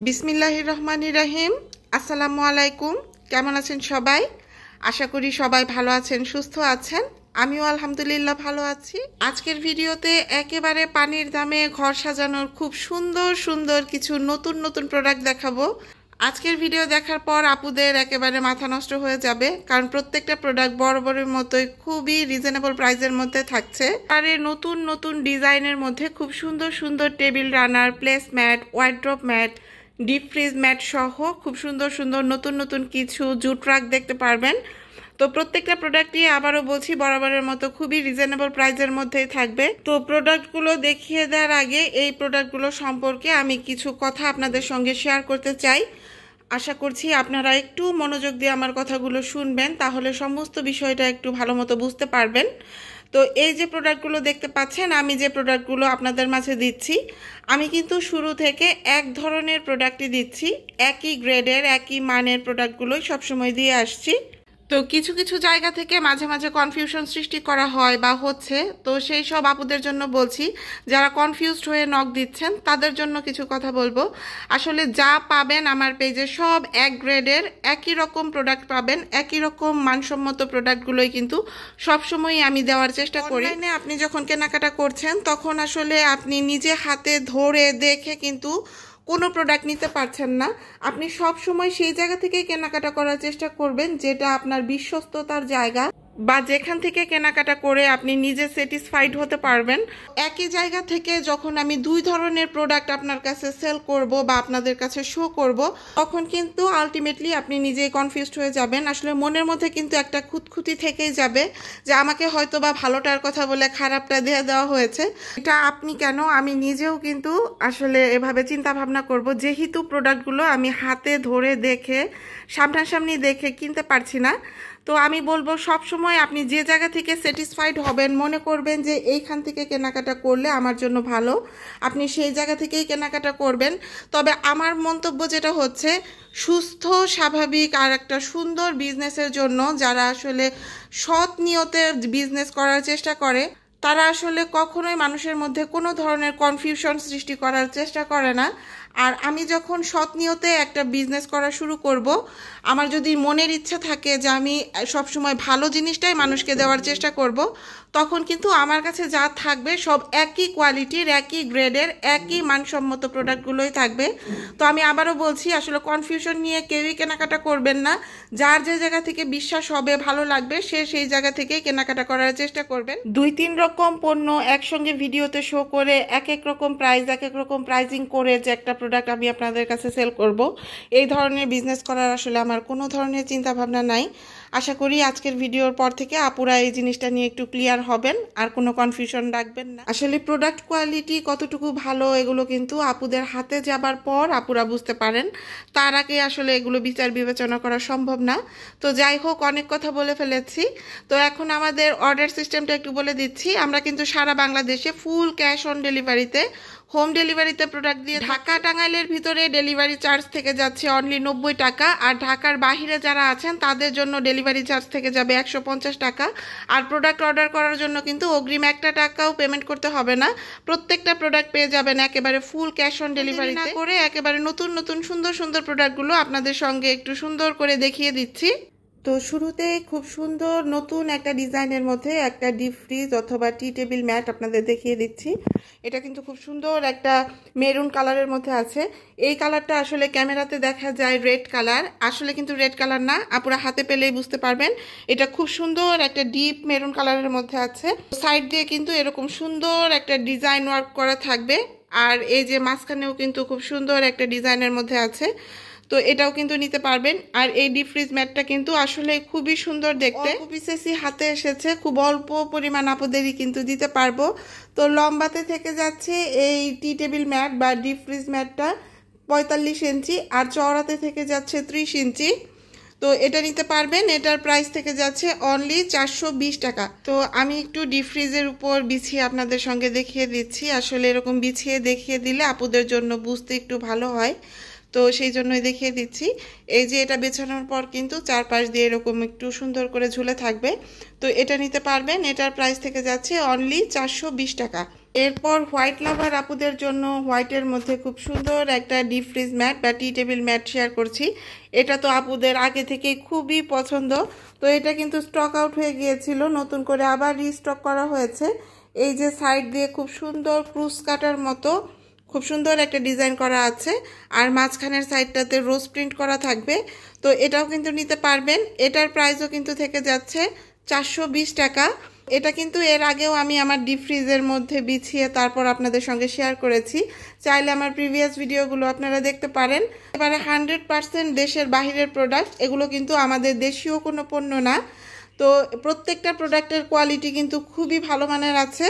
বিসমিল্লাহির রহমানির রহিম। আসসালামু আলাইকুম। কেমন আছেন সবাই? আশা করি সবাই ভালো আছেন, সুস্থ আছেন। আমিও আলহামদুলিল্লাহ ভালো আছি। আজকের ভিডিওতে একেবারে পানির দামে ঘর সাজানোর খুব সুন্দর সুন্দর কিছু নতুন নতুন প্রোডাক্ট দেখাবো। আজকের ভিডিও দেখার পর আপুদের একেবারে মাথা নষ্ট হয়ে যাবে, কারণ প্রত্যেকটা প্রোডাক্ট বড় বড়ের মতোই খুবই রিজনেবল প্রাইসের মধ্যে থাকছে। আর এই নতুন নতুন ডিজাইনের মধ্যে খুব সুন্দর সুন্দর table runner, place mat, wardrobe mat, deep fridge mat সহ খুব সুন্দর সুন্দর নতুন নতুন কিছু জুট রাগ দেখতে পারবেন। তো প্রত্যেকটা প্রোডাক্টই আবারও বলছি বরাবরের মতো খুবই রিজনেবল প্রাইসের মধ্যেই থাকবে। তো প্রোডাক্টগুলো দেখিয়ে দেওয়ার আগে এই প্রোডাক্টগুলো সম্পর্কে আমি কিছু কথা আপনাদের সঙ্গে শেয়ার করতে চাই। আশা করছি আপনারা একটু মনোযোগ দিয়ে আমার কথাগুলো শুনবেন, তাহলে সমস্ত বিষয়টা একটু ভালো মতো বুঝতে পারবেন। তো এই যে প্রোডাক্টগুলো দেখতে পাচ্ছেন, আমি যে প্রোডাক্টগুলো আপনাদের মাঝে দিচ্ছি, আমি কিন্তু শুরু থেকে এক ধরনের প্রোডাক্টই দিচ্ছি, একই গ্রেডের একই মানের প্রোডাক্টগুলোই সবসময় দিয়ে আসছি। তো কিছু কিছু জায়গা থেকে মাঝে মাঝে কনফিউশন সৃষ্টি করা হয় বা হচ্ছে, তো সেই সব আপুদের জন্য বলছি, যারা কনফিউজড হয়ে নক দিচ্ছেন তাদের জন্য কিছু কথা বলবো। আসলে যা পাবেন আমার পেজে সব এক গ্রেডের একই রকম প্রোডাক্ট পাবেন, একই রকম মানসম্মত প্রোডাক্টগুলোই কিন্তু সবসময়ই আমি দেওয়ার চেষ্টা করি। অনলাইনে আপনি যখন কেনাকাটা করছেন তখন আসলে আপনি নিজে হাতে ধরে দেখে কিন্তু কোনো প্রোডাক্ট নিতে পারছেন না। আপনি সব সময় সেই জায়গা থেকেই কেনাকাটা করার চেষ্টা করবেন যেটা আপনার বিশ্বস্ততার জায়গা, বা যেখান থেকে কেনাকাটা করে আপনি নিজে স্যাটিসফাইড হতে পারবেন। একই জায়গা থেকে যখন আমি দুই ধরনের প্রোডাক্ট আপনার কাছে সেল করব বা আপনাদের কাছে শো করব, তখন কিন্তু আলটিমেটলি আপনি নিজেই কনফিউজড হয়ে যাবেন। আসলে মনের মধ্যে কিন্তু একটা খুঁতখুঁতি থেকেই যাবে যে আমাকে হয়তো বা ভালোটার কথা বলে খারাপটা দিয়ে দেওয়া হয়েছে। এটা আপনি কেন, আমি নিজেও কিন্তু আসলে এভাবে চিন্তা ভাবনা করব, যেহেতু প্রোডাক্টগুলো আমি হাতে ধরে দেখে সামনাসামনি দেখে কিনতে পারছি না। তো আমি বলবো সব সময় আপনি যে জায়গা থেকে স্যাটিসফাইড হবেন, মনে করবেন যে এইখান থেকে কেনাকাটা করলে আমার জন্য ভালো, আপনি সেই জায়গা থেকেই কেনাকাটা করবেন। তবে আমার মন্তব্য যেটা হচ্ছে, সুস্থ স্বাভাবিক আর একটা সুন্দর বিজনেসের জন্য যারা আসলে সৎ নিয়তে বিজনেস করার চেষ্টা করে, তারা আসলে কখনোই মানুষের মধ্যে কোনো ধরনের কনফিউশন সৃষ্টি করার চেষ্টা করে না। আর আমি যখন সৎ নিয়তে একটা বিজনেস করা শুরু করব, আমার যদি মনের ইচ্ছা থাকে যে আমি সবসময় ভালো জিনিসটাই মানুষকে দেওয়ার চেষ্টা করব, তখন কিন্তু আমার কাছে যা থাকবে সব একই কোয়ালিটির, একই গ্রেডের, একই মানসম্মত প্রোডাক্টগুলোই থাকবে। তো আমি আবারও বলছি, আসলে কনফিউশন নিয়ে কেউই কেনাকাটা করবেন না। যার যে জায়গা থেকে বিশ্বাস হবে, ভালো লাগবে, সে সেই জায়গা থেকেই কেনাকাটা করার চেষ্টা করবেন। দুই তিন রকম পণ্য একসঙ্গে ভিডিওতে শো করে এক এক রকম প্রাইস, এক এক রকম প্রাইজিং করে যে একটা প্রোডাক্ট আমি আপনাদের কাছে সেল করব, এই ধরনের বিজনেস করার আসলে আমার কোনো ধরনের চিন্তা ভাবনা নাই। আশা করি আজকের ভিডিওর পর থেকে আপুরা এই জিনিসটা নিয়ে একটু ক্লিয়ার হবেন, আর কোনো কনফিউশন রাখবেন না। আসলে প্রোডাক্ট কোয়ালিটি কতটুকু ভালো এগুলো কিন্তু আপুদের হাতে যাবার পর আপুরা বুঝতে পারেন, তার আগে আসলে এগুলো বিচার বিবেচনা করা সম্ভব না। তো যাই হোক, অনেক কথা বলে ফেলেছি। তো এখন আমাদের অর্ডার সিস্টেমটা একটু বলে দিচ্ছি। আমরা কিন্তু সারা বাংলাদেশে ফুল ক্যাশ অন ডেলিভারিতে, হোম ডেলিভারিতে প্রোডাক্ট দিয়ে, ঢাকা টাঙ্গাইলের ভিতরে ডেলিভারি চার্জ থেকে যাচ্ছে অনলি 90 টাকা, আর ঢাকার বাহিরে যারা আছেন তাদের জন্য ডেলিভারি চার্জ থেকে যাবে 150 টাকা। আর প্রোডাক্ট অর্ডার করার জন্য কিন্তু অগ্রিম 1 টাকাও পেমেন্ট করতে হবে না। প্রত্যেকটা প্রোডাক্ট পেয়ে যাবেন একেবারে ফুল ক্যাশ অন ডেলিভারি না করে। একেবারে নতুন নতুন সুন্দর সুন্দর প্রোডাক্টগুলো আপনাদের সঙ্গে একটু সুন্দর করে দেখিয়ে দিচ্ছি। তো শুরুতে খুব সুন্দর নতুন একটা ডিজাইনের মধ্যে একটা ডিপ ফ্রিজ অথবা টি টেবিল ম্যাট আপনাদের দেখিয়ে দিচ্ছি। এটা কিন্তু খুব সুন্দর একটা মেরুন কালারের মধ্যে আছে। এই কালারটা আসলে ক্যামেরাতে দেখা যায় রেড কালার, আসলে কিন্তু রেড কালার না, আপুরা হাতে পেলেই বুঝতে পারবেন। এটা খুব সুন্দর একটা ডিপ মেরুন কালারের মধ্যে আছে। সাইড দিয়ে কিন্তু এরকম সুন্দর একটা ডিজাইন ওয়ার্ক করা থাকবে, আর এই যে মাঝখানেও কিন্তু খুব সুন্দর একটা ডিজাইনের মধ্যে আছে। তো এটাও কিন্তু নিতে পারবেন। আর এই ডিপ ফ্রিজ ম্যাটটা কিন্তু আসলে খুবই সুন্দর দেখতে, পিসেসি হাতে এসেছে, খুব অল্প পরিমাণ আপনাদেরই কিন্তু দিতে পারবো। তো লম্বাতে থেকে যাচ্ছে এই টি টেবিল ম্যাট বা ডিপ ফ্রিজ ম্যাটটা 45 ইঞ্চি, আর চওড়াতে থেকে যাচ্ছে 30 ইঞ্চি। তো এটা নিতে পারবেন। এটার প্রাইস থেকে যাচ্ছে অনলি 420 টাকা। তো আমি একটু ডিপ ফ্রিজের উপর বিছিয়ে আপনাদের সঙ্গে দেখিয়ে দিচ্ছি। আসলে এরকম বিছিয়ে দেখিয়ে দিলে আপুদের জন্য বুঝতে একটু ভালো হয়, তো সেই জন্যই দেখিয়ে দিচ্ছি। এই যে এটা বেছানোর পর কিন্তু চারপাশ দিয়ে এরকম একটু সুন্দর করে ঝুলে থাকবে। তো এটা নিতে পারবেন। এটার প্রাইস থেকে যাচ্ছে অনলি 420 টাকা। এরপর হোয়াইট লাভার আপুদের জন্য হোয়াইটের মধ্যে খুব সুন্দর একটা ডিপ ফ্রিজ ম্যাট বা টি টেবিল ম্যাট শেয়ার করছি। এটা তো আপুদের আগে থেকেই খুবই পছন্দ। তো এটা কিন্তু স্টক আউট হয়ে গিয়েছিল, নতুন করে আবার রিস্টক করা হয়েছে। এই যে সাইড দিয়ে খুব সুন্দর ক্রুশ কাটার মতো খুব সুন্দর একটা ডিজাইন করা আছে, আর মাঝখানের সাইডটাতে রোজ প্রিন্ট করা থাকবে। তো এটাও কিন্তু নিতে পারবেন। এটার প্রাইসও কিন্তু থেকে যাচ্ছে 420 টাকা। এটা কিন্তু এর আগেও আমি আমার ডিপ ফ্রিজের মধ্যে বিছিয়ে তারপর আপনাদের সঙ্গে শেয়ার করেছি, চাইলে আমার প্রিভিয়াস ভিডিওগুলো আপনারা দেখতে পারেন। এবারে 100% দেশের বাহিরের প্রোডাক্ট, এগুলো কিন্তু আমাদের দেশীয় কোনো পণ্য না। তো প্রত্যেকটা প্রোডাক্টের কোয়ালিটি কিন্তু খুবই ভালো মানের আছে।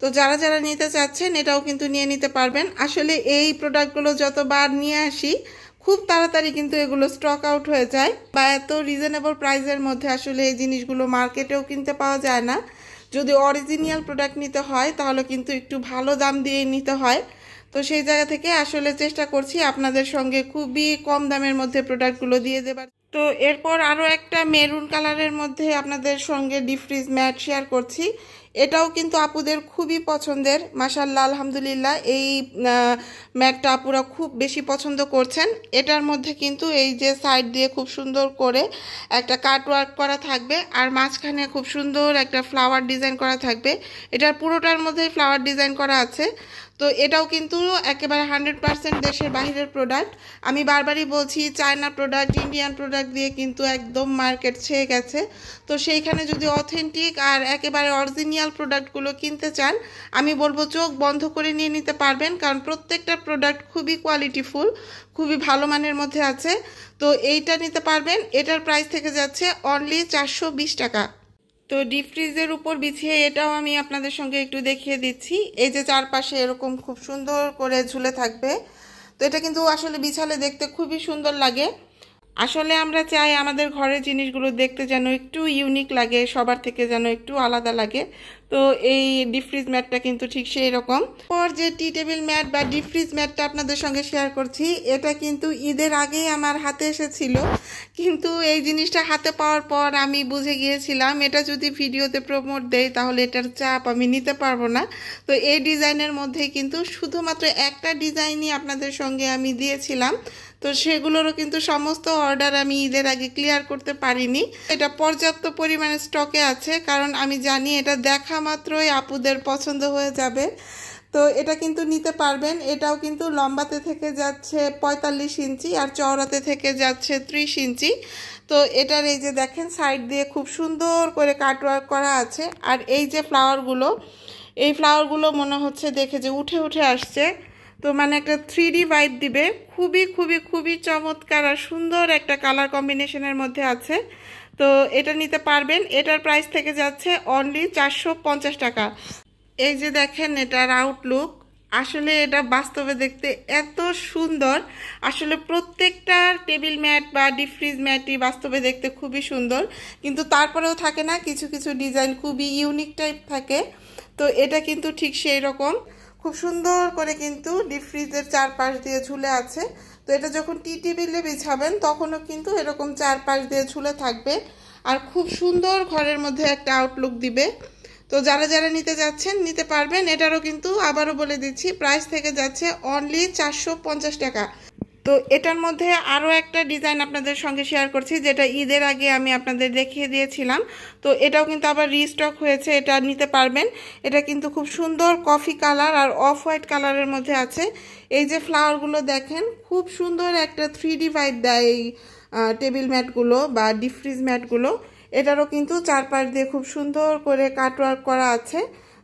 তো যারা যারা নিতে চাচ্ছেন এটাও কিন্তু নিয়ে নিতে পারবেন। আসলে এই প্রোডাক্টগুলো যতবার নিয়ে আসি খুব তাড়াতাড়ি কিন্তু এগুলো স্টক আউট হয়ে যায়, বা এত রিজনেবল প্রাইসের মধ্যে আসলে এই জিনিসগুলো মার্কেটেও কিনতে পাওয়া যায় না। যদি অরিজিনাল প্রোডাক্ট নিতে হয় তাহলে কিন্তু একটু ভালো দাম দিয়ে নিতে হয়। তো সেই জায়গা থেকে আসলে চেষ্টা করছি আপনাদের সঙ্গে খুবই কম দামের মধ্যে প্রোডাক্টগুলো দিয়ে দেবার। তো এরপর আরও একটা মেরুন কালারের মধ্যে আপনাদের সঙ্গে ডিপ ফ্রিজ ম্যাট শেয়ার করছি। এটাও কিন্তু আপুদের খুবই পছন্দের, মাশাআল্লাহ আলহামদুলিল্লাহ। এই ম্যাটটা আপুরা খুব বেশি পছন্দ করছেন। এটার মধ্যে কিন্তু এই যে সাইড দিয়ে খুব সুন্দর করে একটা কাট ওয়ার্ক করা থাকবে, আর মাঝখানে খুব সুন্দর একটা ফ্লাওয়ার ডিজাইন করা থাকবে। এটার পুরোটার মধ্যেই ফ্লাওয়ার ডিজাইন করা আছে। তো এটাও কিন্তু একেবারে 100% দেশের বাহিরের প্রোডাক্ট। আমি বারবারই বলছি, চায়না প্রোডাক্ট, ইন্ডিয়ান প্রোডাক্ট দিয়ে কিন্তু একদম মার্কেট ছেয়ে গেছে। তো সেইখানে যদি অথেন্টিক আর একেবারে অরিজিনাল প্রোডাক্টগুলো কিনতে চান, আমি বলবো চোখ বন্ধ করে নিয়ে নিতে পারবেন, কারণ প্রত্যেকটা প্রোডাক্ট খুবই কোয়ালিটিফুল, খুবই ভালো মানের মধ্যে আছে। তো এইটা নিতে পারবেন। এটার প্রাইস থেকে যাচ্ছে অনলি 420 টাকা। তো ডিপ ফ্রিজের উপর বিছিয়ে এটাও আমি আপনাদের সঙ্গে একটু দেখিয়ে দিচ্ছি। এই যে চারপাশে এরকম খুব সুন্দর করে ঝুলে থাকবে। তো এটা কিন্তু আসলে বিছালে দেখতে খুবই সুন্দর লাগে। আসলে আমরা চাই আমাদের ঘরের জিনিসগুলো দেখতে যেন একটু ইউনিক লাগে, সবার থেকে যেন একটু আলাদা লাগে। তো এই ডিপ ফ্রিজ ম্যাটটা কিন্তু ঠিক সেই রকম। পর যে টি টেবিল ম্যাট বা ডিপ ফ্রিজ ম্যাটটা আপনাদের সঙ্গে শেয়ার করছি, এটা কিন্তু ঈদের আগেই আমার হাতে এসেছিল। কিন্তু এই জিনিসটা হাতে পাওয়ার পর আমি বুঝে গিয়েছিলাম এটা যদি ভিডিওতে প্রমোট দেয় তাহলে এটার চাপ আমি নিতে পারবো না। তো এই ডিজাইনের মধ্যেই কিন্তু শুধুমাত্র একটা ডিজাইনই আপনাদের সঙ্গে আমি দিয়েছিলাম। তো সেগুলোরও কিন্তু সমস্ত অর্ডার আমি ঈদের আগে ক্লিয়ার করতে পারিনি। এটা পর্যাপ্ত পরিমাণে স্টকে আছে, কারণ আমি জানি এটা দেখা মাত্রই আপুদের পছন্দ হয়ে যাবে। তো এটা কিন্তু নিতে পারবেন। এটাও কিন্তু লম্বাতে থেকে যাচ্ছে 45 ইঞ্চি আর চওড়াতে থেকে যাচ্ছে 30 ইঞ্চি। তো এটার এই যে দেখেন সাইড দিয়ে খুব সুন্দর করে কাটওয়ার্ক করা আছে, আর এই যে ফ্লাওয়ারগুলো, এই ফ্লাওয়ারগুলো মনে হচ্ছে দেখে যে উঠে উঠে আসছে। তো মানে একটা 3D ভাইব দিবে। খুবই খুবই খুবই চমৎকার আর সুন্দর একটা কালার কম্বিনেশনের মধ্যে আছে। তো এটা নিতে পারবেন। এটার প্রাইস থেকে যাচ্ছে অনলি 450 টাকা। এই যে দেখেন এটার আউটলুক, আসলে এটা বাস্তবে দেখতে এত সুন্দর। আসলে প্রত্যেকটা টেবিল ম্যাট বা ডিপ ফ্রিজ ম্যাটই বাস্তবে দেখতে খুবই সুন্দর, কিন্তু তারপরেও থাকে না কিছু কিছু ডিজাইন খুবই ইউনিক টাইপ থাকে। তো এটা কিন্তু ঠিক সেই রকম, খুব সুন্দর করে কিন্তু ডিপ ফ্রিজের চারপাশ দিয়ে ঝুলে আছে। তো এটা যখন টি টেবিলে বিছাবেন তখনও কিন্তু এরকম চারপাশ দিয়ে ঝুলে থাকবে, আর খুব সুন্দর ঘরের মধ্যে একটা আউটলুক দিবে। তো যারা যারা নিতে যাচ্ছেন নিতে পারবেন। এটারও কিন্তু আবারও বলে দিচ্ছি প্রাইস থেকে যাচ্ছে অনলি 450 টাকা। তো এটার মধ্যে আরও একটা ডিজাইন আপনাদের সঙ্গে শেয়ার করছি, যেটা ঈদের আগে আমি আপনাদের দেখিয়ে দিয়েছিলাম। তো এটাও কিন্তু আবার রিস্টক হয়েছে, এটা নিতে পারবেন। এটা কিন্তু খুব সুন্দর কফি কালার আর অফ হোয়াইট কালারের মধ্যে আছে। এই যে ফ্লাওয়ারগুলো দেখেন, খুব সুন্দর একটা 3D ভাইব দেয় এই টেবিল ম্যাটগুলো বা ডিপ ফ্রিজ ম্যাটগুলো। এটারও কিন্তু চারপাশ দিয়ে খুব সুন্দর করে কাটওয়ার্ক করা আছে।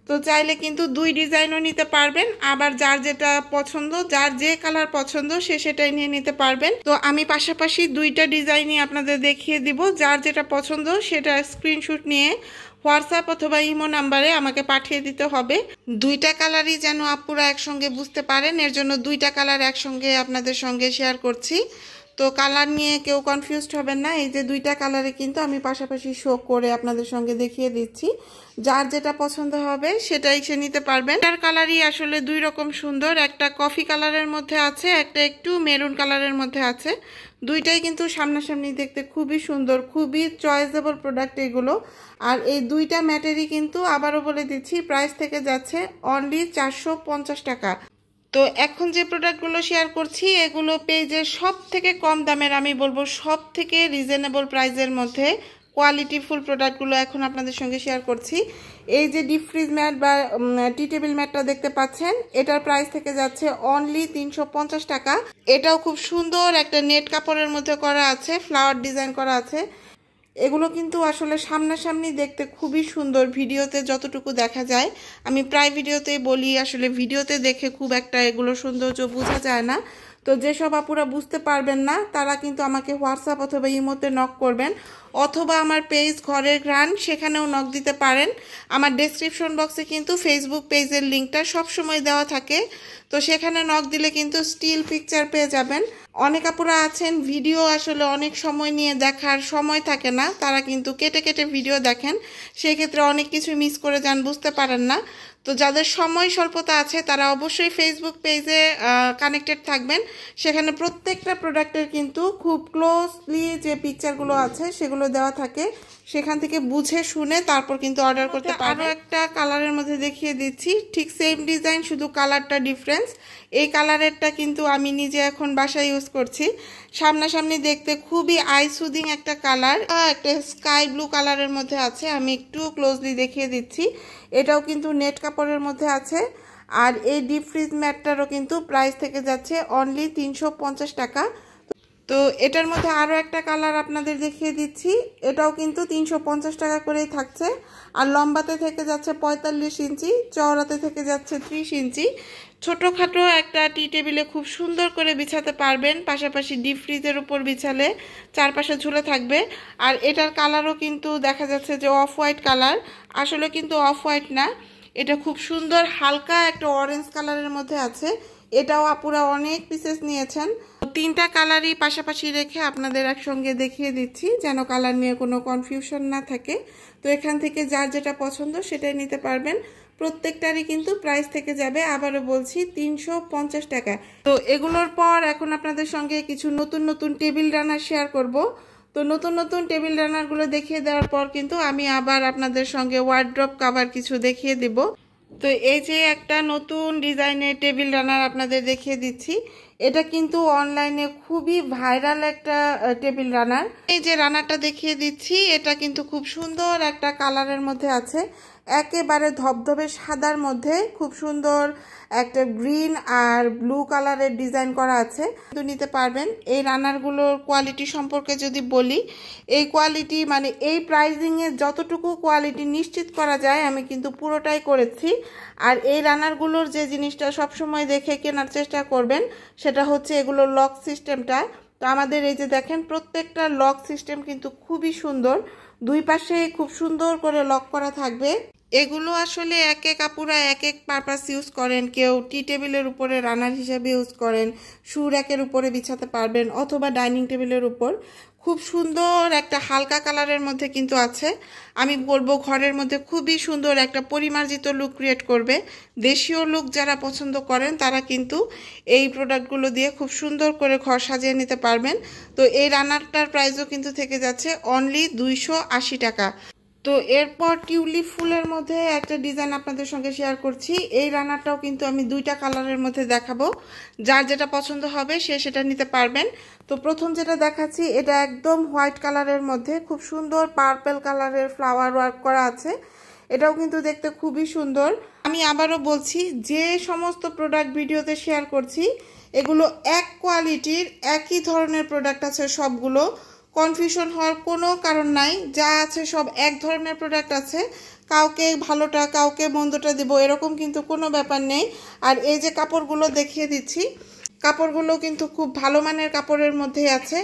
তো চাইলে কিন্তু দুই ডিজাইনও নিতে পারবেন, আবার যার যেটা পছন্দ, যার যে কালার পছন্দ সে সেটাই নিয়ে নিতে পারবেন। তো আমি পাশাপাশি দুইটা ডিজাইনই আপনাদের দেখিয়ে দিব। যার যেটা পছন্দ সেটা স্ক্রিনশট নিয়ে হোয়াটসঅ্যাপ অথবা ইমো নাম্বারে আমাকে পাঠিয়ে দিতে হবে। দুইটা কালারই যেন আপুরা একসঙ্গে বুঝতে পারেন, এর জন্য দুইটা কালার একসঙ্গে আপনাদের সঙ্গে শেয়ার করছি। তো কালার নিয়ে কেউ কনফিউজড হবেন না। এই যে দুইটা কালারে কিন্তু আমি পাশাপাশি শো করে আপনাদের সঙ্গে দেখিয়ে দিচ্ছি। যার যেটা পছন্দ হবে সেটাই সে নিতে পারবেন। এটার কালারই আসলে দুই রকম সুন্দর, একটা কফি কালারের মধ্যে আছে, একটা একটু মেরুন কালারের মধ্যে আছে। দুইটাই কিন্তু সামনাসামনি দেখতে খুবই সুন্দর, খুবই চয়েসেবল প্রোডাক্ট এগুলো। আর এই দুইটা ম্যাটেরই কিন্তু আবারও বলে দিচ্ছি প্রাইস থেকে যাচ্ছে অনলি 450 টাকা। তো এখন যে প্রোডাক্টগুলো শেয়ার করছি এগুলো পেজের সব থেকে কম দামের, আমি বলবো সব থেকে রিজনেবল প্রাইসের মধ্যে কোয়ালিটিফুল প্রোডাক্টগুলো এখন আপনাদের সঙ্গে শেয়ার করছি। এই যে ডিপ ফ্রিজ ম্যাট বা টি টেবিল ম্যাটটা দেখতে পাচ্ছেন, এটার প্রাইস থেকে যাচ্ছে অনলি 350 টাকা। এটাও খুব সুন্দর একটা নেট কাপড়ের মধ্যে করা আছে, ফ্লাওয়ার ডিজাইন করা আছে। এগুলো কিন্তু আসলে সামনাসামনি দেখতে খুবই সুন্দর, ভিডিওতে যতটুকু দেখা যায়। আমি প্রায় ভিডিওতেই বলি আসলে ভিডিওতে দেখে খুব একটা এগুলো সৌন্দর্য বোঝা যায় না। তো যেসব আপুরা বুঝতে পারবেন না তারা কিন্তু আমাকে হোয়াটসঅ্যাপ অথবা ইমোতে নক করবেন, অথবা আমার পেজ ঘরের ঘ্রাণ সেখানেও নক দিতে পারেন। আমার ডেসক্রিপশন বক্সে কিন্তু ফেসবুক পেজের লিঙ্কটা সবসময় দেওয়া থাকে, তো সেখানে নক দিলে কিন্তু স্টিল পিকচার পেয়ে যাবেন। অনেক আপুরা আছেন ভিডিও আসলে অনেক সময় নিয়ে দেখার সময় থাকে না, তারা কিন্তু কেটে কেটে ভিডিও দেখেন, সেই ক্ষেত্রে অনেক কিছু মিস করে যান, বুঝতে পারেন না। তো যাদের সময় স্বল্পতা আছে তারা অবশ্যই ফেসবুক পেজে কানেক্টেড থাকবেন। সেখানে প্রত্যেকটা প্রোডাক্টের কিন্তু খুব ক্লোজলি যে পিকচারগুলো আছে সেগুলো দেওয়া থাকে, সেখান থেকে বুঝে শুনে তারপর কিন্তু অর্ডার করতে পারবেন। আরও একটা কালারের মধ্যে দেখিয়ে দিচ্ছি, ঠিক সেম ডিজাইন, শুধু কালারটা ডিফারেন্স। এই কালারেরটা কিন্তু আমি নিজে এখন বাসায় ইউজ করছি। সামনাসামনি দেখতে খুবই আই সুদিং একটা কালার, একটা স্কাই ব্লু কালারের মধ্যে আছে। আমি একটু ক্লোজলি দেখিয়ে দিচ্ছি, এটাও কিন্তু নেট কাপড়ের মধ্যে আছে। আর এই ডিপ ফ্রিজ ম্যাটটারও কিন্তু প্রাইস থেকে যাচ্ছে অনলি 350 টাকা। তো এটার মধ্যে আরও একটা কালার আপনাদের দেখিয়ে দিচ্ছি, এটাও কিন্তু 350 টাকা করেই থাকছে। আর লম্বাতে থেকে যাচ্ছে 45 ইঞ্চি, চওড়াতে থেকে যাচ্ছে 30 ইঞ্চি। ছোটোখাটো একটা টি টেবিলে খুব সুন্দর করে বিছাতে পারবেন, পাশাপাশি ডিপ ফ্রিজের উপর বিছালে চারপাশে ঝুলে থাকবে। আর এটার কালারও কিন্তু দেখা যাচ্ছে যে অফ হোয়াইট কালার, আসলে কিন্তু অফ হোয়াইট না, এটা খুব সুন্দর হালকা একটা অরেঞ্জ কালারের মধ্যে আছে। এটাও আপুরা অনেক পিসেস নিয়েছেন। তিনটা কালারই পাশাপাশি রেখে আপনাদের একসঙ্গে দেখিয়ে দিচ্ছি যেন কালার নিয়ে কোনো কনফিউশন না থাকে। তো এখান থেকে যার যেটা পছন্দ সেটাই নিতে পারবেন। প্রত্যেকটারই কিন্তু প্রাইস থেকে যাবে, আবারও বলছি, 350 টাকা। তো এগুলোর পর এখন আপনাদের সঙ্গে কিছু নতুন নতুন টেবিল রানার শেয়ার করব। তো নতুন নতুন টেবিল রানারগুলো দেখিয়ে দেওয়ার পর কিন্তু আমি আবার আপনাদের সঙ্গে ওয়ার্ড্রপ কাভার কিছু দেখিয়ে দিব। তো এই যে একটা নতুন ডিজাইনের টেবিল রানার আপনাদের দেখিয়ে দিচ্ছি, এটা কিন্তু অনলাইনে খুবই ভাইরাল একটা টেবিল রানার। এই যে রানারটা দেখিয়ে দিচ্ছি, এটা কিন্তু খুব সুন্দর একটা কালারের মধ্যে আছে, একেবারে ধবধবে সাদার মধ্যে খুব সুন্দর একটা গ্রিন আর ব্লু কালারের ডিজাইন করা আছে, কিন্তু নিতে পারবেন। এই রানারগুলোর কোয়ালিটি সম্পর্কে যদি বলি, এই কোয়ালিটি মানে এই প্রাইজিংয়ে যতটুকু কোয়ালিটি নিশ্চিত করা যায় আমি কিন্তু পুরোটাই করেছি। আর এই রানারগুলোর যে জিনিসটা সবসময় দেখে কেনার চেষ্টা করবেন সেটা হচ্ছে এগুলোর লক সিস্টেমটা। তো আমাদের এই যে দেখেন প্রত্যেকটা লক সিস্টেম কিন্তু খুবই সুন্দর, দুই পাশে খুব সুন্দর করে লক করা থাকবে। এগুলো আসলে এক এক আপুরা এক এক পারপাস ইউজ করেন, কেউ টি টেবিলের উপরে রানার হিসাবে ইউজ করেন, শু র্যাকের উপরে বিছাতে পারবেন, অথবা ডাইনিং টেবিলের উপর। খুব সুন্দর একটা হালকা কালারের মধ্যে কিন্তু আছে, আমি বলবো ঘরের মধ্যে খুবই সুন্দর একটা পরিমার্জিত লুক ক্রিয়েট করবে। দেশীয় লুক যারা পছন্দ করেন তারা কিন্তু এই প্রোডাক্টগুলো দিয়ে খুব সুন্দর করে ঘর সাজিয়ে নিতে পারবেন। তো এই রানারটার প্রাইসও কিন্তু থেকে যাচ্ছে অনলি 280 টাকা। তো এরপর টিউলিপ ফুলের মধ্যে একটা ডিজাইন আপনাদের সঙ্গে শেয়ার করছি। এই রানারটাও কিন্তু আমি দুইটা কালারের মধ্যে দেখাবো, যার যেটা পছন্দ হবে সে সেটা নিতে পারবেন। তো প্রথম যেটা দেখাচ্ছি এটা একদম হোয়াইট কালারের মধ্যে খুব সুন্দর পার্পল কালারের ফ্লাওয়ার ওয়ার্ক করা আছে, এটাও কিন্তু দেখতে খুবই সুন্দর। আমি আবারও বলছি, যে সমস্ত প্রোডাক্ট ভিডিওতে শেয়ার করছি এগুলো এক কোয়ালিটির একই ধরনের প্রোডাক্ট আছে, সবগুলো কনফিউশন হওয়ার কোনো কারণ নাই, যা আছে সব এক ধরনের প্রোডাক্ট আছে, কাউকে ভালোটা কাউকে মন্দটা দেব এরকম কিন্তু কোনো ব্যাপার নেই। আর এই যে কাপড়গুলো দেখিয়ে দিচ্ছি, কাপড়গুলো কিন্তু খুব ভালো মানের কাপড়ের মধ্যেই আছে,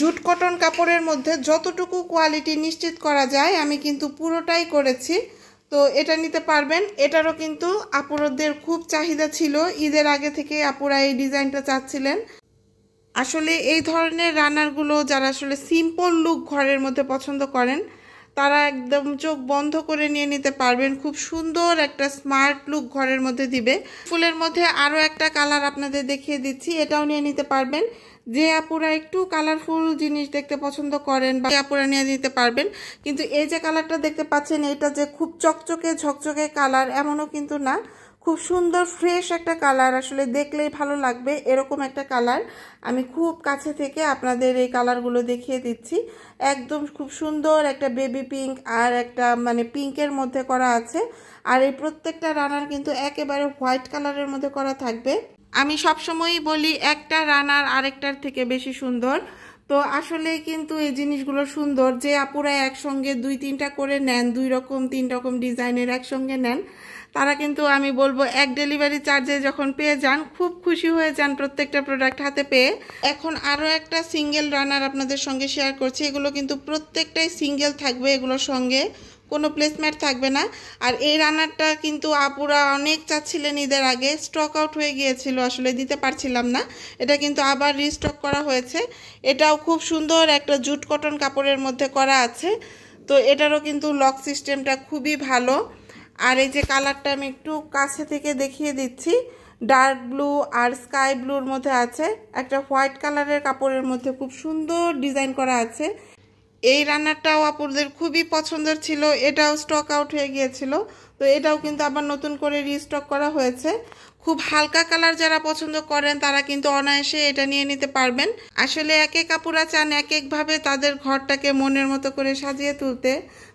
জুট কটন কাপড়ের মধ্যে যতটুকু কোয়ালিটি নিশ্চিত করা যায় আমি কিন্তু পুরোটাই করেছি। তো এটা নিতে পারবেন, এটারও কিন্তু আপুরদের খুব চাহিদা ছিল, ঈদের আগে থেকে আপুরা এই ডিজাইনটা চাচ্ছিলেন। আসলে এই ধরনের রানারগুলো যারা আসলে সিম্পল লুক ঘরের মধ্যে পছন্দ করেন তারা একদম চোখ বন্ধ করে নিয়ে নিতে পারবেন। খুব সুন্দর একটা স্মার্ট লুক ঘরের মধ্যে দিবে। ফুলের মধ্যে আরও একটা কালার আপনাদের দেখিয়ে দিচ্ছি, এটাও নিয়ে নিতে পারবেন। যে আপুরা একটু কালারফুল জিনিস দেখতে পছন্দ করেন বা আপুরা নিয়ে নিতে পারবেন। কিন্তু এই যে কালারটা দেখতে পাচ্ছেন এটা যে খুব চকচকে ঝকঝকে কালার এমনও কিন্তু না, খুব সুন্দর ফ্রেশ একটা কালার, আসলে দেখলেই ভালো লাগবে এরকম একটা কালার। আমি খুব কাছে থেকে আপনাদের এই কালারগুলো দেখিয়ে দিচ্ছি। একদম খুব সুন্দর একটা বেবি পিঙ্ক আর একটা মানে পিঙ্কের মধ্যে করা আছে। আর এই প্রত্যেকটা রানার কিন্তু একেবারে হোয়াইট কালারের মধ্যে করা থাকবে। আমি সবসময়ই বলি একটা রানার আরেকটার থেকে বেশি সুন্দর। তো আসলে কিন্তু এই জিনিসগুলো সুন্দর, যে আপুরা একসঙ্গে 2-3টা করে নেন, 2 রকম 3 রকম ডিজাইনের একসঙ্গে নেন, তারা কিন্তু আমি বলবো এক ডেলিভারি চার্জে যখন পেয়ে যান খুব খুশি হয়ে যান প্রত্যেকটা প্রোডাক্ট হাতে পেয়ে। এখন আরও একটা সিঙ্গেল রানার আপনাদের সঙ্গে শেয়ার করছি। এগুলো কিন্তু প্রত্যেকটাই সিঙ্গেল থাকবে, এগুলোর সঙ্গে কোনো প্লেসম্যাট থাকবে না। আর এই রানারটা কিন্তু আপুরা অনেক চাচ্ছিলেন ঈদের আগে, স্টক আউট হয়ে গিয়েছিল, আসলে দিতে পারছিলাম না। এটা কিন্তু আবার রিস্টক করা হয়েছে। এটাও খুব সুন্দর একটা জুট কটন কাপড়ের মধ্যে করা আছে। তো এটারও কিন্তু লক সিস্টেমটা খুবই ভালো। আর এই যে কালারটা আমি একটু কাছে থেকে দেখিয়ে দিচ্ছি, ডার্ক ব্লু আর স্কাই ব্লুর মধ্যে আছে, একটা হোয়াইট কালারের কাপড়ের মধ্যে খুব সুন্দর ডিজাইন করা আছে। এই রান্নাটাও আপুদের খুবই পছন্দের ছিল, এটাও স্টক আউট হয়ে গিয়েছিল। তো এটাও কিন্তু আবার নতুন করে রিস্টক করা হয়েছে। খুব হালকা কালার যারা পছন্দ করেন তারা কিন্তু অনায়াসে এটা নিয়ে নিতে পারবেন। আসলে এক এক আপুরা চান এক একভাবে তাদের ঘরটাকে মনের মতো করে সাজিয়ে তুলতে।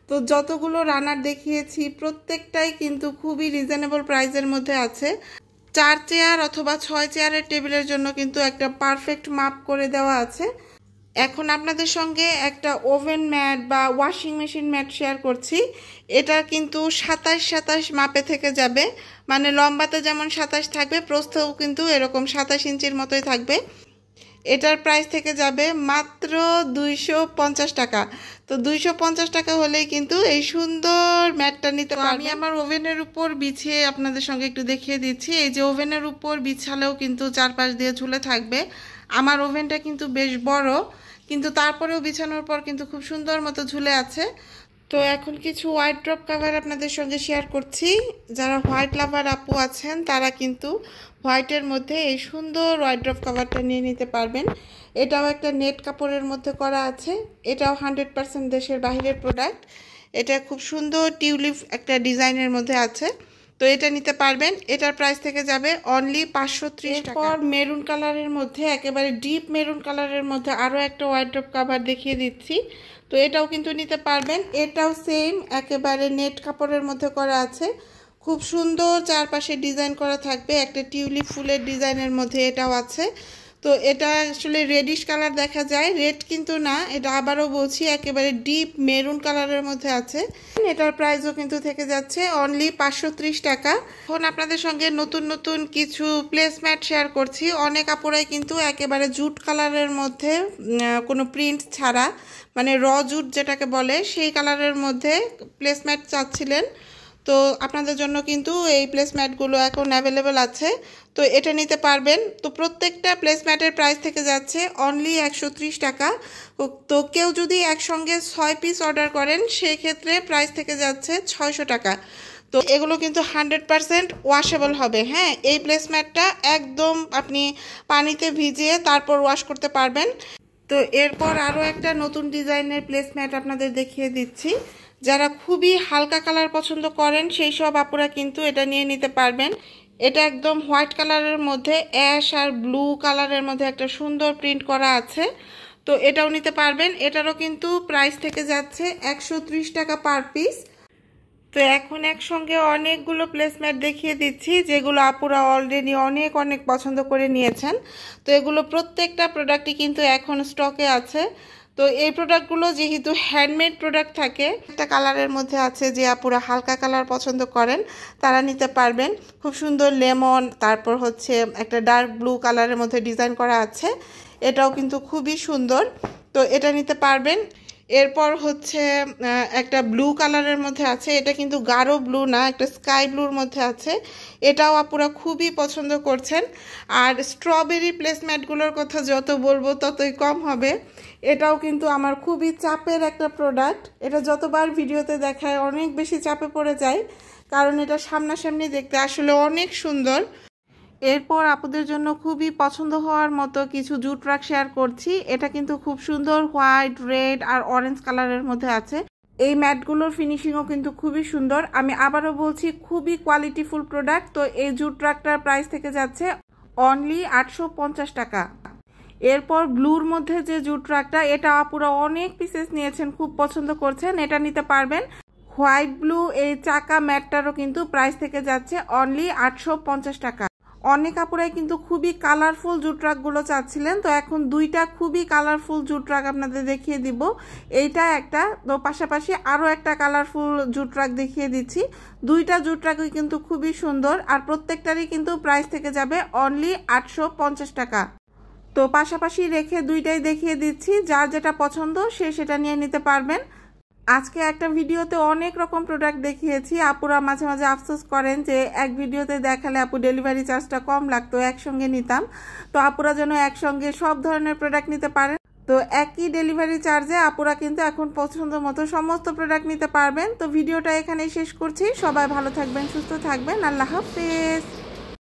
তো যতগুলো রানার দেখিয়েছি প্রত্যেকটাই কিন্তু খুবই রিজনেবল প্রাইসের মধ্যে আছে। 4 চেয়ার অথবা 6 চেয়ারের টেবিলের জন্য কিন্তু একটা পারফেক্ট মাপ করে দেওয়া আছে। এখন আপনাদের সঙ্গে একটা ওভেন ম্যাট বা ওয়াশিং মেশিন ম্যাট শেয়ার করছি। এটা কিন্তু 27-27 মাপে থেকে যাবে, মানে লম্বাতে যেমন 27 থাকবে প্রস্থও কিন্তু এরকম 27 ইঞ্চির মতোই থাকবে। এটার প্রাইস থেকে যাবে মাত্র 250 টাকা। তো 250 টাকা হলেই কিন্তু এই সুন্দর ম্যাটটা নিতে পারবেন। আমি আমার ওভেনের উপর বিছিয়ে আপনাদের সঙ্গে একটু দেখিয়ে দিচ্ছি। এই যে ওভেনের উপর বিছালেও কিন্তু চারপাশ দিয়ে ঝুলে থাকবে। আমার ওভেনটা কিন্তু বেশ বড়, কিন্তু তারপরেও বিছানোর পর কিন্তু খুব সুন্দর মতো ঝুলে আছে। তো এখন কিছু হোয়াইট ড্রপ কাভার আপনাদের সঙ্গে শেয়ার করছি। যারা হোয়াইট লাভার আপু আছেন তারা কিন্তু হোয়াইটের মধ্যে এই সুন্দর হোয়াইট ড্রপ কাভারটা নিয়ে নিতে পারবেন। এটাও একটা নেট কাপড়ের মধ্যে করা আছে, এটাও 100% দেশের বাইরের প্রোডাক্ট। এটা খুব সুন্দর টিউলিপ একটা ডিজাইনের মধ্যে আছে। তো এটা নিতে পারবেন। এটার প্রাইস থেকে যাবে অনলি 530 টাকা। এরপর মেরুন কালারের মধ্যে, একেবারে ডিপ মেরুন কালারের মধ্যে আরও একটা হোয়াইট ড্রপ কাভার দেখিয়ে দিচ্ছি। তো এটাও কিন্তু নিতে পারবেন। এটাও সেম একেবারে নেট কাপড়ের মধ্যে করা আছে, খুব সুন্দর চারপাশে ডিজাইন করা থাকবে, একটা টিউলিপ ফুলের ডিজাইনের মধ্যে এটাও আছে। তো এটা আসলে রেডিশ কালার দেখা যায়, রেড কিন্তু না, এটা আবারও বলছি একেবারে ডিপ মেরুন কালারের মধ্যে আছে। এটার প্রাইসও কিন্তু থেকে যাচ্ছে অনলি 530 টাকা। এখন আপনাদের সঙ্গে নতুন নতুন কিছু প্লেসম্যাট শেয়ার করছি। অনেক আপুরাই কিন্তু একেবারে জুট কালারের মধ্যে কোনো প্রিন্ট ছাড়া, মানে র জুট যেটাকে বলে সেই কালারের মধ্যে প্লেসম্যাট চাচ্ছিলেন। তো আপনাদের জন্য কিন্তু এই প্লেসম্যাটগুলো এখন অ্যাভেলেবেল আছে। তো এটা নিতে পারবেন। তো প্রত্যেকটা প্লেসম্যাটের প্রাইস থেকে যাচ্ছে অনলি 130 টাকা। তো কেউ যদি একসঙ্গে 6 পিস অর্ডার করেন সেই ক্ষেত্রে প্রাইস থেকে যাচ্ছে 600 টাকা। তো এগুলো কিন্তু 100% ওয়াশেবল হবে। হ্যাঁ, এই প্লেসম্যাটটা একদম আপনি পানিতে ভিজিয়ে তারপর ওয়াশ করতে পারবেন। তো এরপর আরও একটা নতুন ডিজাইনের প্লেসম্যাট আপনাদের দেখিয়ে দিচ্ছি। যারা খুবই হালকা কালার পছন্দ করেন সেই সব আপুরা কিন্তু এটা নিয়ে নিতে পারবেন। এটা একদম হোয়াইট কালারের মধ্যে অ্যাশ আর ব্লু কালারের মধ্যে একটা সুন্দর প্রিন্ট করা আছে। তো এটাও নিতে পারবেন। এটারও কিন্তু প্রাইস থেকে যাচ্ছে 130 টাকা পার পিস। তো এখন একসঙ্গে অনেকগুলো প্লেসম্যাট দেখিয়ে দিচ্ছি যেগুলো আপুরা অলরেডি অনেক অনেক পছন্দ করে নিয়েছেন। তো এগুলো প্রত্যেকটা প্রোডাক্টই কিন্তু এখন স্টকে আছে। তো এই প্রোডাক্টগুলো যেহেতু হ্যান্ডমেড প্রোডাক্ট থাকে, একটা কালারের মধ্যে আছে, যে আপুরা হালকা কালার পছন্দ করেন তারা নিতে পারবেন। খুব সুন্দর লেমন, তারপর হচ্ছে একটা ডার্ক ব্লু কালারের মধ্যে ডিজাইন করা আছে, এটাও কিন্তু খুবই সুন্দর। তো এটা নিতে পারবেন। এরপর হচ্ছে একটা ব্লু কালারের মধ্যে আছে, এটা কিন্তু গাঢ় ব্লু না, একটা স্কাই ব্লুর মধ্যে আছে, এটাও আপুরা খুবই পছন্দ করছেন। আর স্ট্রবেরি প্লেসম্যাটগুলোর কথা যত বলবো ততই কম হবে, এটাও কিন্তু আমার খুবই চাপের একটা প্রোডাক্ট, এটা যতবার ভিডিওতে দেখায় অনেক বেশি চাপে পড়ে যায়, কারণ এটা সামনাসামনি দেখতে আসলে অনেক সুন্দর। এরপর আপুদের জন্য খুবই পছন্দ হওয়ার মতো কিছু জুট রাগ শেয়ার করছি, এটা কিন্তু খুব সুন্দর হোয়াইট, রেড আর অরেঞ্জ কালারের মধ্যে আছে। এই ম্যাটগুলোর ফিনিশিংও কিন্তু খুবই সুন্দর, আমি আবারও বলছি খুবই কোয়ালিটিফুল প্রোডাক্ট। তো এই জুট রাগটার প্রাইস থেকে যাচ্ছে অনলি 850 টাকা। এরপর ব্লুর মধ্যে যে জুট রাগটা, এটা আপুরা অনেক পিসেস নিয়েছেন, খুব পছন্দ করছেন, এটা নিতে পারবেন। হোয়াইট ব্লু এই চাকা ম্যাটটারও কিন্তু প্রাইস থেকে যাচ্ছে অনলি 850 টাকা। অনেক আপুরাই কিন্তু খুবই কালারফুল জুট রাগগুলো চাচ্ছিলেন, তো এখন দুইটা খুবই কালারফুল জুট রাগ আপনাদের দেখিয়ে দিব। এইটা একটা, তো পাশাপাশি আরও একটা কালারফুল জুট রাগ দেখিয়ে দিচ্ছি। দুইটা জুট রাগই কিন্তু খুবই সুন্দর, আর প্রত্যেকটারই কিন্তু প্রাইস থেকে যাবে অনলি 850 টাকা। তো পাশাপাশি রেখে দুইটাই দেখিয়ে দিচ্ছি, যার যেটা পছন্দ সে সেটা নিয়ে নিতে পারবেন। আজকে একটা ভিডিওতে অনেক রকম প্রোডাক্ট দেখিয়েছি, আপুরা মাঝে মাঝে আফসোস করেন যে এক ভিডিওতে দেখালে আপু ডেলিভারি চার্জটা কম লাগতো, একসঙ্গে নিতাম। তো আপুরা যেন একসঙ্গে সব ধরনের প্রোডাক্ট নিতে পারেন, তো একই ডেলিভারি চার্জে আপুরা কিন্তু এখন পছন্দ মতো সমস্ত প্রোডাক্ট নিতে পারবেন। তো ভিডিওটা এখানেই শেষ করছি, সবাই ভালো থাকবেন, সুস্থ থাকবেন, আল্লাহ হাফেজ।